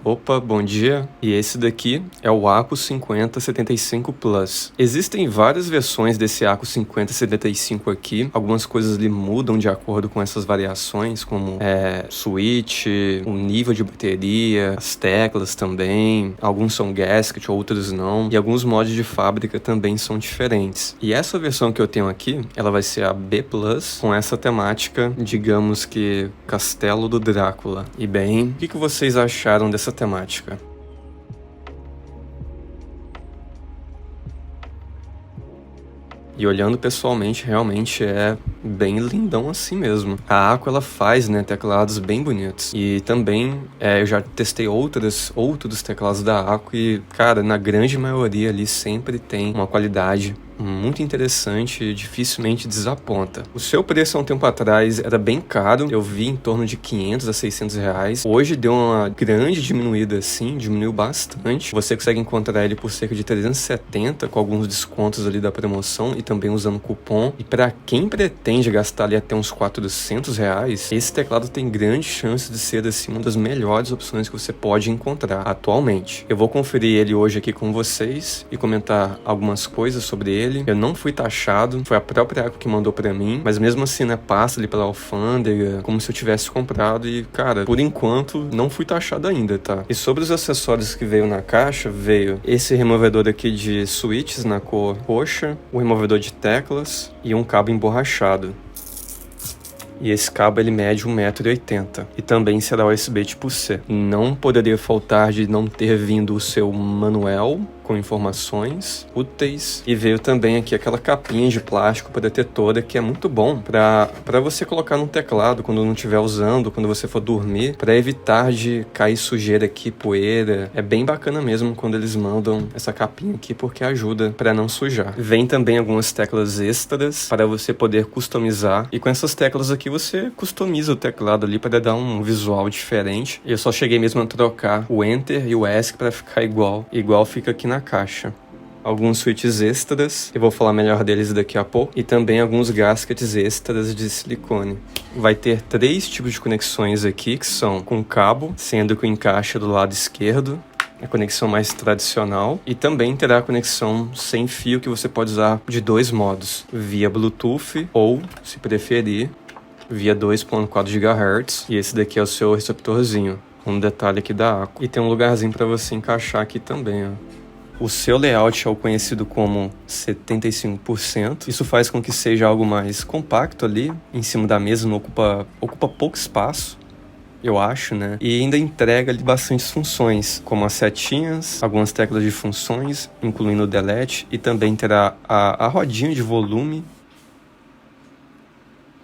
Opa, bom dia! E esse daqui é o Aco 5075 Plus. Existem várias versões desse Aco 5075 aqui. Algumas coisas ali mudam de acordo com essas variações, como switch, o nível de bateria, as teclas também. Alguns são gasket, outros não. E alguns mods de fábrica também são diferentes. E essa versão que eu tenho aqui, ela vai ser a B Plus, com essa temática, digamos que Castelo do Drácula. E bem, o que vocês acharam dessa temática? E olhando pessoalmente, realmente é bem lindão assim mesmo. A Aco, ela faz, teclados bem bonitos. E também, eu já testei outros teclados da Aco e, cara, na grande maioria ali sempre tem uma qualidade muito interessante e dificilmente desaponta. O seu preço há um tempo atrás era bem caro, eu vi em torno de 500 a 600 reais. Hoje deu uma grande diminuída assim, diminuiu bastante. Você consegue encontrar ele por cerca de 370 com alguns descontos ali da promoção e também usando cupom. E para quem pretende gastar ali até uns 400 reais, esse teclado tem grande chance de ser assim uma das melhores opções que você pode encontrar atualmente. Eu vou conferir ele hoje aqui com vocês e comentar algumas coisas sobre ele. Eu não fui taxado, foi a própria Aco que mandou pra mim, mas mesmo assim, passa ali pela alfândega, como se eu tivesse comprado e, cara, por enquanto, não fui taxado ainda, tá? E sobre os acessórios que veio na caixa, veio esse removedor aqui de switches na cor roxa, o removedor de teclas e um cabo emborrachado. E esse cabo ele mede 1,80 m e também será USB tipo C. Não poderia faltar de não ter vindo o seu manual com informações úteis, e veio também aqui aquela capinha de plástico protetora que é muito bom para você colocar no teclado quando não estiver usando, quando você for dormir, para evitar de cair sujeira aqui, poeira. É bem bacana mesmo quando eles mandam essa capinha aqui, porque ajuda para não sujar. Vem também algumas teclas extras para você poder customizar, e com essas teclas aqui você customiza o teclado ali para dar um visual diferente. Eu só cheguei mesmo a trocar o Enter e o ESC para ficar igual fica aqui na caixa. Alguns switches extras, eu vou falar melhor deles daqui a pouco, e também alguns gaskets extras de silicone. Vai ter 3 tipos de conexões aqui, que são com cabo, sendo que o encaixe do lado esquerdo, a conexão mais tradicional, e também terá a conexão sem fio que você pode usar de 2 modos, via Bluetooth ou, se preferir, via 2.4 GHz, e esse daqui é o seu receptorzinho. Um detalhe aqui da Aco. E tem um lugarzinho para você encaixar aqui também, ó. O seu layout é o conhecido como 75%. Isso faz com que seja algo mais compacto ali, em cima da mesa, não ocupa pouco espaço, eu acho, E ainda entrega ali bastantes funções, como as setinhas, algumas teclas de funções, incluindo o delete, e também terá a rodinha de volume.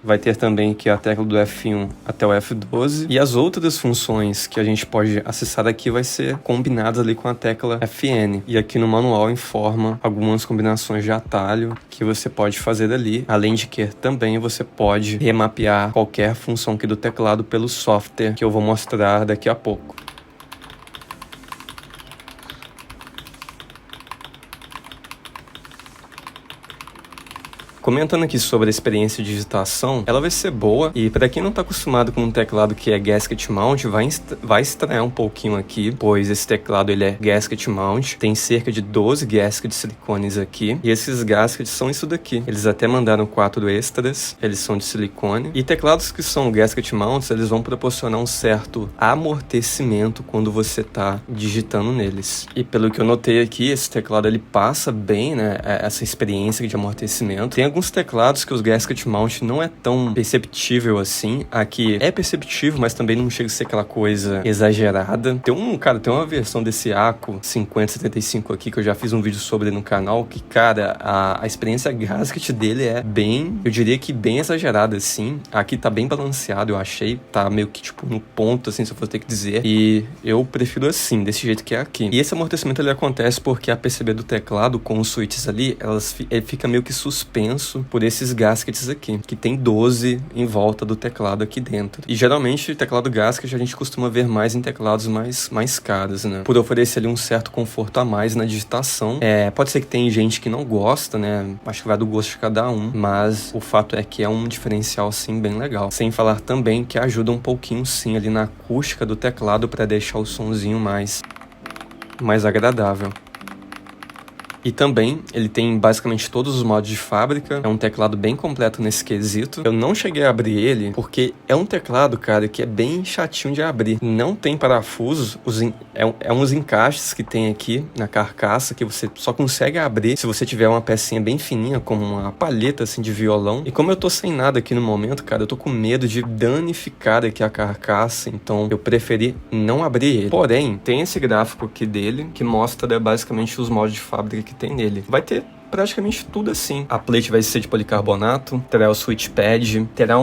Vai ter também aqui a tecla do F1 até o F12. E as outras funções que a gente pode acessar aqui vai ser combinadas ali com a tecla FN. E aqui no manual informa algumas combinações de atalho que você pode fazer ali. Além de que também você pode remapear qualquer função aqui do teclado pelo software que eu vou mostrar daqui a pouco. Comentando aqui sobre a experiência de digitação, ela vai ser boa, e para quem não está acostumado com um teclado que é gasket mount, vai estranhar um pouquinho aqui, pois esse teclado ele é gasket mount, tem cerca de 12 gaskets silicones aqui, e esses gaskets são isso daqui. Eles até mandaram 4 extras, eles são de silicone, e teclados que são gasket mounts, eles vão proporcionar um certo amortecimento quando você está digitando neles. E pelo que eu notei aqui, esse teclado ele passa bem, essa experiência de amortecimento. Tem alguns teclados que os gasket mount não é tão perceptível assim. Aqui é perceptível, mas também não chega a ser aquela coisa exagerada. Tem uma versão desse Aco 5075 aqui, que eu já fiz um vídeo sobre no canal, que, cara, a experiência gasket dele é bem, eu diria que bem exagerada, assim. Aqui tá bem balanceado, eu achei. Tá meio que, no ponto, assim, se eu for ter que dizer. E eu prefiro assim, desse jeito que é aqui. E esse amortecimento, ele acontece porque a PCB do teclado, com os switches ali, ele fica meio que suspenso denso por esses gaskets aqui, que tem 12 em volta do teclado aqui dentro. E geralmente teclado gasket a gente costuma ver mais em teclados mais caros, né? Por oferecer ali um certo conforto a mais na digitação. Pode ser que tem gente que não gosta, né? Acho que vai do gosto de cada um, mas o fato é que é um diferencial, sim, bem legal. Sem falar também que ajuda um pouquinho, sim, ali na acústica do teclado para deixar o sonzinho mais agradável. E também, ele tem basicamente todos os modos de fábrica. É um teclado bem completo nesse quesito. Eu não cheguei a abrir ele, porque é um teclado, cara, que é bem chatinho de abrir. Não tem parafusos. É uns encaixes que tem aqui na carcaça, que você só consegue abrir se você tiver uma pecinha bem fininha, como uma palheta, assim, de violão. E como eu tô sem nada aqui no momento, cara, eu tô com medo de danificar aqui a carcaça. Então, eu preferi não abrir ele. Porém, tem esse gráfico aqui dele, que mostra basicamente os modos de fábrica que tem nele. Vai ter praticamente tudo assim. A plate vai ser de policarbonato, terá o switch pad, terá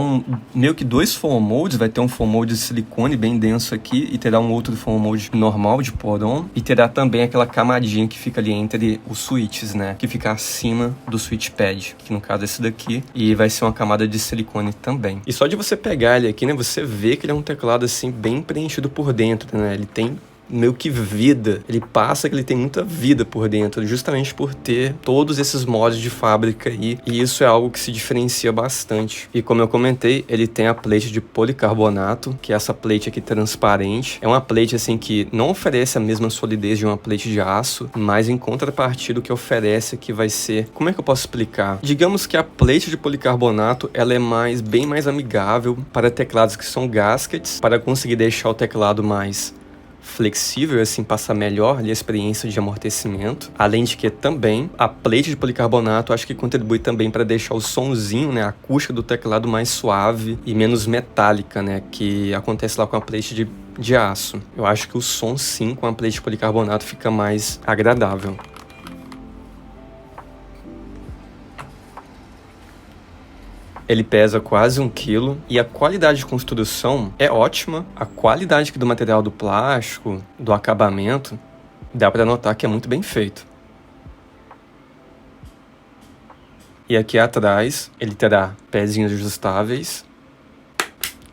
meio que dois foam molds, vai ter um foam mold de silicone bem denso aqui e terá um outro foam mold normal de pour-on e terá também aquela camadinha que fica ali entre os switches, né, que fica acima do switch pad, que no caso é esse daqui, e vai ser uma camada de silicone também. E só de você pegar ele aqui, né, você vê que ele é um teclado assim bem preenchido por dentro, né, ele tem meio que vida, ele passa que ele tem muita vida por dentro, justamente por ter todos esses mods de fábrica aí, e isso é algo que se diferencia bastante. E como eu comentei, ele tem a plate de policarbonato, que é essa plate aqui transparente, é uma plate assim que não oferece a mesma solidez de uma plate de aço, mas em contrapartida o que oferece aqui vai ser, como é que eu posso explicar? Digamos que a plate de policarbonato, ela é bem mais amigável para teclados que são gaskets, para conseguir deixar o teclado mais flexível, assim, passa melhor ali a experiência de amortecimento. Além de que também a plate de policarbonato acho que contribui também para deixar o sonzinho, né, a acústica do teclado mais suave e menos metálica, né, que acontece lá com a plate de aço. Eu acho que o som, sim, com a plate de policarbonato fica mais agradável. Ele pesa quase 1 kg e a qualidade de construção é ótima. A qualidade do material do plástico, do acabamento, dá para notar que é muito bem feito. E aqui atrás ele terá pezinhos ajustáveis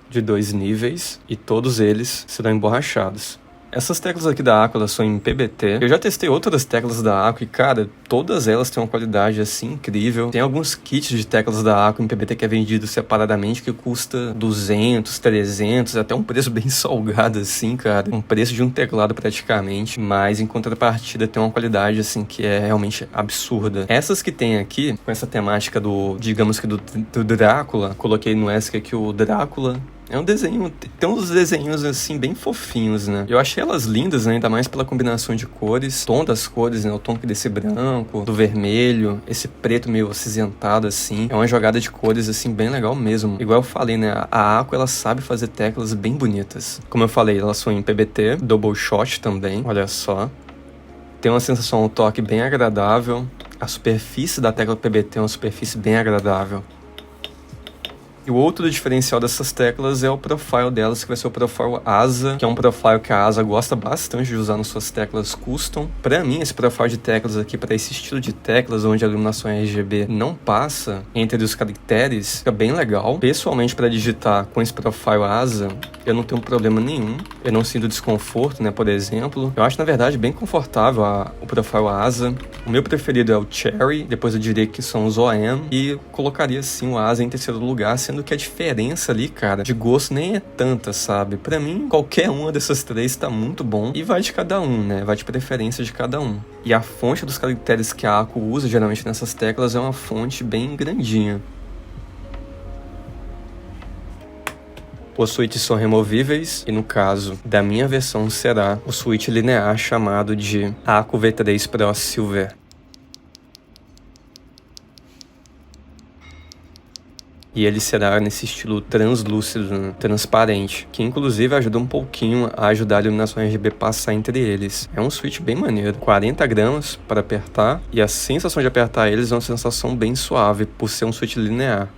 de 2 níveis e todos eles serão emborrachados. Essas teclas aqui da Aqua, elas são em PBT. Eu já testei outras teclas da Aqua e, cara, todas elas têm uma qualidade, assim, incrível. Tem alguns kits de teclas da Aqua em PBT que é vendido separadamente, que custa 200, 300, até um preço bem salgado, assim, cara. Um preço de um teclado, praticamente. Mas, em contrapartida, tem uma qualidade, assim, que é realmente absurda. Essas que tem aqui, com essa temática digamos que do Drácula, coloquei no ESC aqui o Drácula. É um desenho, tem uns desenhos assim bem fofinhos, né? Eu achei elas lindas, né? Ainda mais pela combinação de cores, tom das cores, né? O tom desse branco, do vermelho, esse preto meio acinzentado assim. É uma jogada de cores assim bem legal mesmo. Igual eu falei, né? A Aqua, ela sabe fazer teclas bem bonitas. Como eu falei, elas são em PBT, double shot também, olha só. Tem uma sensação, um toque bem agradável. A superfície da tecla PBT é uma superfície bem agradável. E o outro diferencial dessas teclas é o profile delas, que vai ser o profile ASA, que é um profile que a ASA gosta bastante de usar nas suas teclas custom. Para mim, esse profile de teclas aqui, para esse estilo de teclas, onde a iluminação RGB não passa entre os caracteres, fica bem legal. Pessoalmente, para digitar com esse profile ASA, eu não tenho problema nenhum. Eu não sinto desconforto, né, por exemplo. Eu acho, na verdade, bem confortável o profile ASA. O meu preferido é o Cherry, depois eu diria que são os OM, e colocaria, sim, o ASA em terceiro lugar, sendo que a diferença ali, cara, de gosto nem é tanta, sabe? Pra mim, qualquer uma dessas três tá muito bom e vai de cada um, né? Vai de preferência de cada um. E a fonte dos caracteres que a Aqua usa geralmente nessas teclas é uma fonte bem grandinha. Os switches são removíveis e no caso da minha versão será o switch linear chamado de Aqua V3 Pro Silver. E ele será nesse estilo translúcido, né? Transparente, que inclusive ajuda um pouquinho a ajudar a iluminação RGB passar entre eles. É um switch bem maneiro, 40 gramas para apertar, e a sensação de apertar eles é uma sensação bem suave, por ser um switch linear.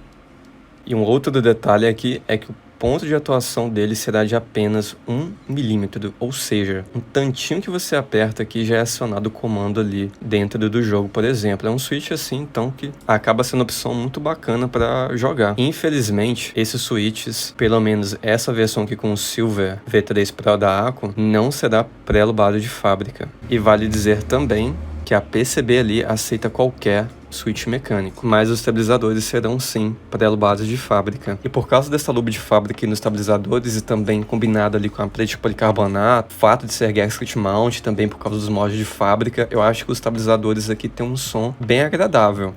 E um outro detalhe aqui é que o ponto de atuação dele será de apenas 1 milímetro, ou seja, um tantinho que você aperta aqui já é acionado o comando ali dentro do jogo, por exemplo. É um switch assim, então, que acaba sendo uma opção muito bacana para jogar. Infelizmente, esses switches, pelo menos essa versão aqui com o Silver V3 Pro da Acco, não será pré-lubado de fábrica. E vale dizer também que a PCB ali aceita qualquer switch mecânico, mas os estabilizadores serão sim pré-lubados de fábrica. E por causa dessa lube de fábrica nos estabilizadores e também combinado ali com a plate de policarbonato, o fato de ser gasket mount também por causa dos moldes de fábrica, eu acho que os estabilizadores aqui têm um som bem agradável.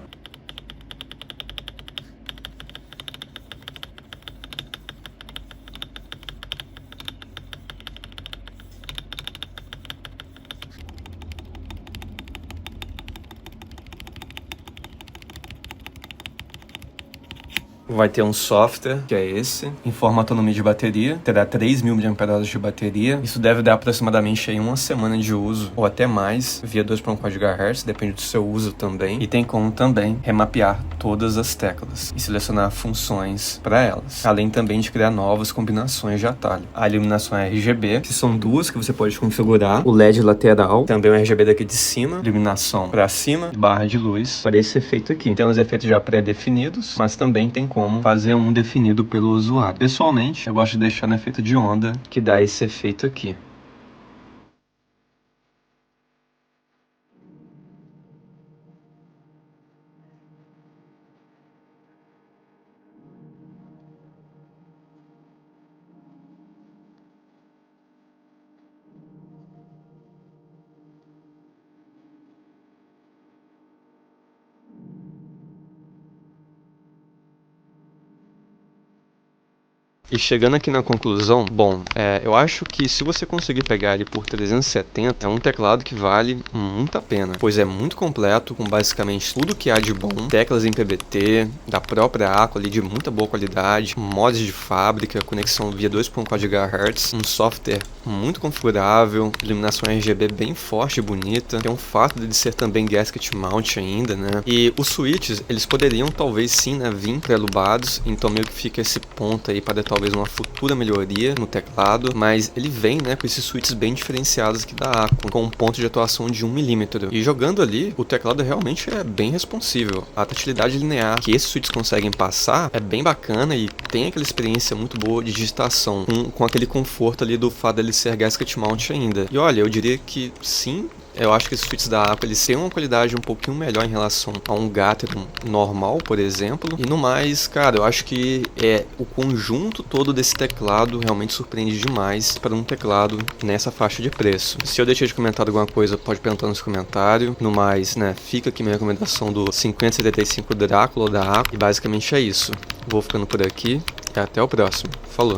Vai ter um software, que é esse, informa a autonomia de bateria, terá 3.000 mAh de bateria. Isso deve dar aproximadamente aí uma semana de uso, ou até mais, via 2.4 GHz, depende do seu uso também. E tem como também remapear todas as teclas e selecionar funções para elas, além também de criar novas combinações de atalho. A iluminação é RGB, que são duas que você pode configurar, o LED lateral, também o RGB daqui de cima, iluminação para cima, barra de luz para esse efeito aqui. Tem os efeitos já pré-definidos, mas também tem como fazer um definido pelo usuário. Pessoalmente, eu gosto de deixar no efeito de onda, que dá esse efeito aqui. E chegando aqui na conclusão, bom, eu acho que se você conseguir pegar ele por 370, é um teclado que vale muito a pena, pois é muito completo, com basicamente tudo que há de bom, teclas em PBT, da própria Acco ali de muita boa qualidade, mods de fábrica, conexão via 2.4 GHz, um software muito configurável, iluminação RGB bem forte e bonita, tem um fato de ser também gasket mount ainda, né? E os switches, eles poderiam talvez sim, né, vir pré-lubados, então meio que fica esse ponto aí para talvez uma futura melhoria no teclado, mas ele vem, né, com esses switches bem diferenciados aqui da Acco, com um ponto de atuação de 1 milímetro. E jogando ali, o teclado realmente é bem responsível. A tatilidade linear que esses switches conseguem passar é bem bacana e tem aquela experiência muito boa de digitação, com aquele conforto ali do fato dele ser gasket mount ainda. E olha, eu diria que sim, eu acho que esses switches da Acco, eles têm uma qualidade um pouquinho melhor em relação a um Gateron normal, por exemplo. E no mais, cara, eu acho que o conjunto todo desse teclado realmente surpreende demais para um teclado nessa faixa de preço. Se eu deixei de comentar alguma coisa, pode perguntar nos comentários. No mais, né, fica aqui minha recomendação do 5075 Drácula da Acco. E basicamente é isso. Vou ficando por aqui e até o próximo. Falou!